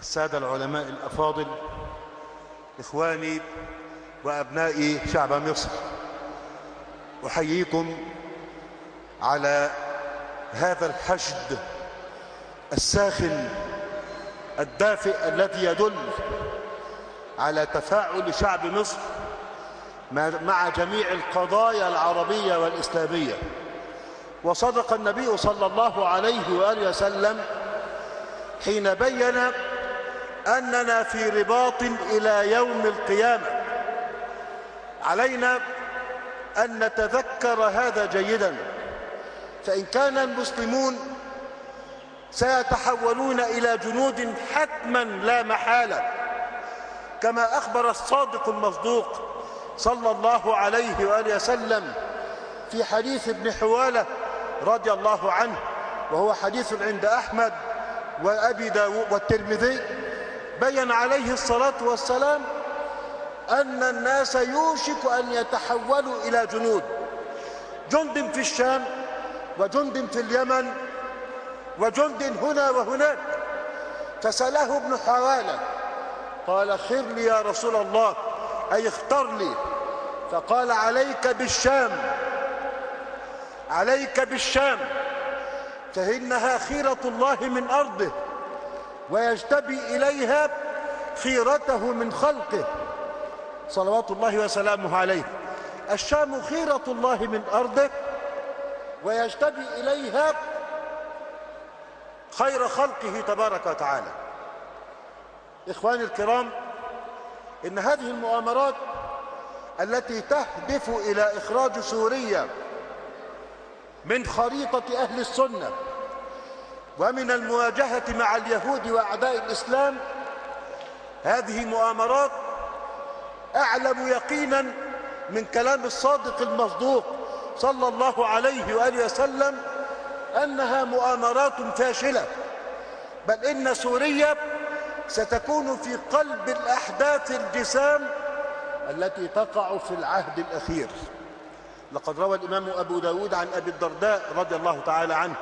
السادة العلماء الأفاضل، إخواني وأبنائي شعب مصر، أحييكم على هذا الحشد الساخن الدافئ الذي يدل على تفاعل شعب مصر مع جميع القضايا العربية والإسلامية. وصدق النبي صلى الله عليه وآله وسلم حين بين أننا في رباط إلى يوم القيامة. علينا أن نتذكر هذا جيدا، فإن كان المسلمون سيتحولون إلى جنود حتما لا محالة، كما أخبر الصادق المصدوق صلى الله عليه وآله وسلم في حديث ابن حوالة رضي الله عنه، وهو حديث عند أحمد وأبي داود والترمذي، بين عليه الصلاة والسلام أن الناس يوشك أن يتحولوا إلى جند في الشام، وجند في اليمن، وجند هنا وهناك. فسأله ابن حوالة قال: خر لي يا رسول الله، أي اختر لي. فقال: عليك بالشام، عليك بالشام، فإنها خيرة الله من أرضه، ويجتبي إليها خيرته من خلقه صلوات الله وسلامه عليه. الشام خيرة الله من أرضه، ويجتبي إليها خير خلقه تبارك وتعالى. إخواني الكرام، إن هذه المؤامرات التي تهدف إلى إخراج سوريا من خريطة أهل السنة ومن المواجهة مع اليهود وأعداء الإسلام، هذه مؤامرات أعلم يقينا من كلام الصادق المصدوق صلى الله عليه وآله وسلم أنها مؤامرات فاشلة، بل إن سوريا ستكون في قلب الأحداث الجسام التي تقع في العهد الأخير. لقد روى الإمام أبو داود عن أبي الدرداء رضي الله تعالى عنه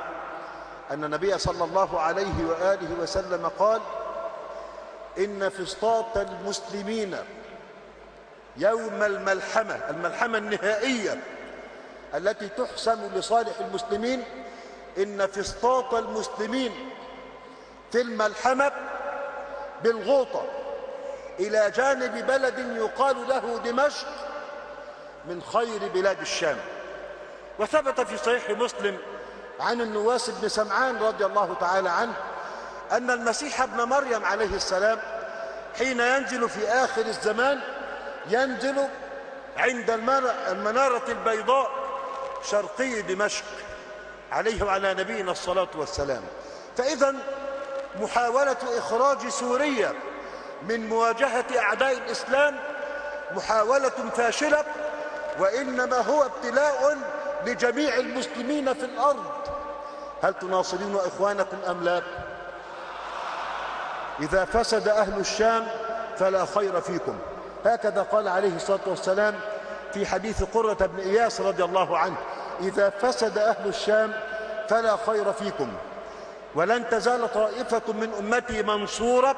أن النبي صلى الله عليه وآله وسلم قال: إن فسطاط المسلمين يوم الملحمة النهائية التي تحسم لصالح المسلمين، إن فسطاط المسلمين في الملحمة بالغوطة إلى جانب بلد يقال له دمشق من خير بلاد الشام. وثبت في صحيح مسلم عن النواس بن سمعان رضي الله تعالى عنه أن المسيح ابن مريم عليه السلام حين ينزل في آخر الزمان ينزل عند المنارة البيضاء شرقي دمشق عليه وعلى نبينا الصلاة والسلام. فإذا محاولة إخراج سوريا من مواجهة أعداء الإسلام محاولة فاشلة، وإنما هو ابتلاء لجميع المسلمين في الأرض. هل تناصرون إخوانكم أم لا؟ إذا فسد أهل الشام فلا خير فيكم، هكذا قال عليه الصلاة والسلام في حديث قرة بن إياس رضي الله عنه: إذا فسد أهل الشام فلا خير فيكم، ولن تزال طائفة من أمتي منصورة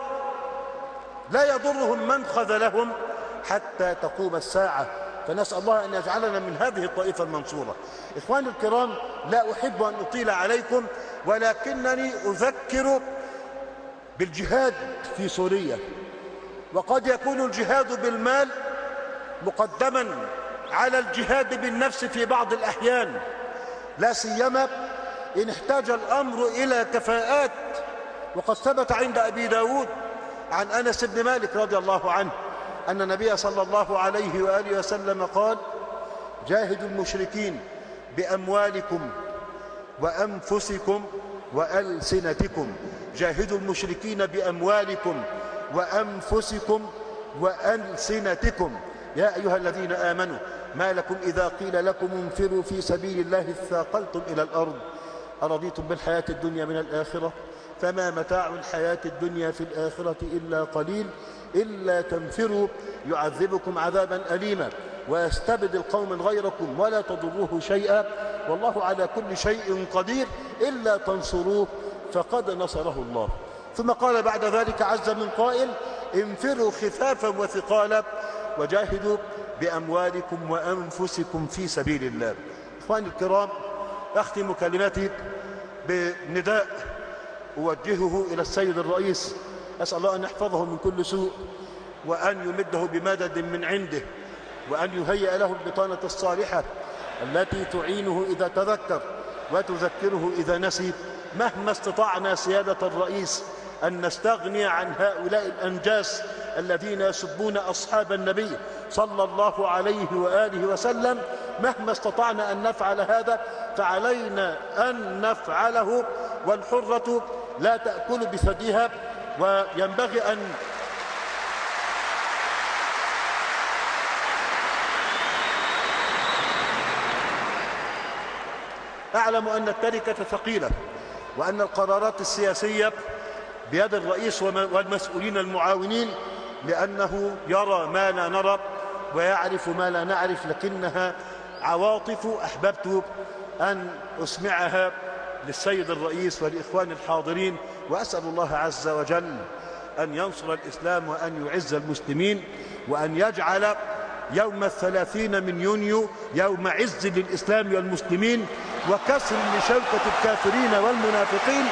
لا يضرهم من خذلهم حتى تقوم الساعة. فنسأل الله أن يجعلنا من هذه الطائفة المنصورة. إخواني الكرام، لا أحب أن أطيل عليكم، ولكنني أذكر بالجهاد في سوريا. وقد يكون الجهاد بالمال مقدما على الجهاد بالنفس في بعض الأحيان، لا سيما إن احتاج الأمر إلى كفاءات. وقد ثبت عند أبي داود عن أنس بن مالك رضي الله عنه أن النبي صلى الله عليه وآله وسلم قال: جاهدوا المشركين بأموالكم وأنفسكم وألسنتكم. جاهدوا المشركين بأموالكم وأنفسكم وألسنتكم. يا أيها الذين آمنوا ما لكم إذا قيل لكم انفروا في سبيل الله اثاقلتم إلى الأرض أرضيتم بالحياة الدنيا من الآخرة فما متاع الحياة الدنيا في الآخرة إلا قليل إلا تنفروا يعذبكم عذابا أليما ويستبدل قوما غيركم ولا تضروه شيئا والله على كل شيء قدير إلا تنصروه فقد نصره الله. ثم قال بعد ذلك عز من قائل: انفروا خفافا وثقالا وجاهدوا بأموالكم وأنفسكم في سبيل الله. إخواني الكرام، أختم كلمتي بنداء أوجهه إلى السيد الرئيس، أسأل الله أن يحفظه من كل سوء وأن يمده بمدد من عنده وأن يهيئ له البطانة الصالحة التي تعينه إذا تذكر وتذكره إذا نسي. مهما استطعنا سيادة الرئيس أن نستغني عن هؤلاء الأنجاس الذين يسبون أصحاب النبي صلى الله عليه وآله وسلم، مهما استطعنا أن نفعل هذا فعلينا أن نفعله، والحرة لا تأكل بثديها. وينبغي أن أعلم أن التركة ثقيلة وأن القرارات السياسية بيد الرئيس والمسؤولين المعاونين، لأنه يرى ما لا نرى ويعرف ما لا نعرف، لكنها عواطف أحببت أن أسمعها للسيد الرئيس والإخوان الحاضرين. وأسأل الله عز وجل أن ينصر الإسلام وأن يعز المسلمين، وأن يجعل يوم 30 من يونيو يوم عز للإسلام والمسلمين وكسر لشوكة الكافرين والمنافقين.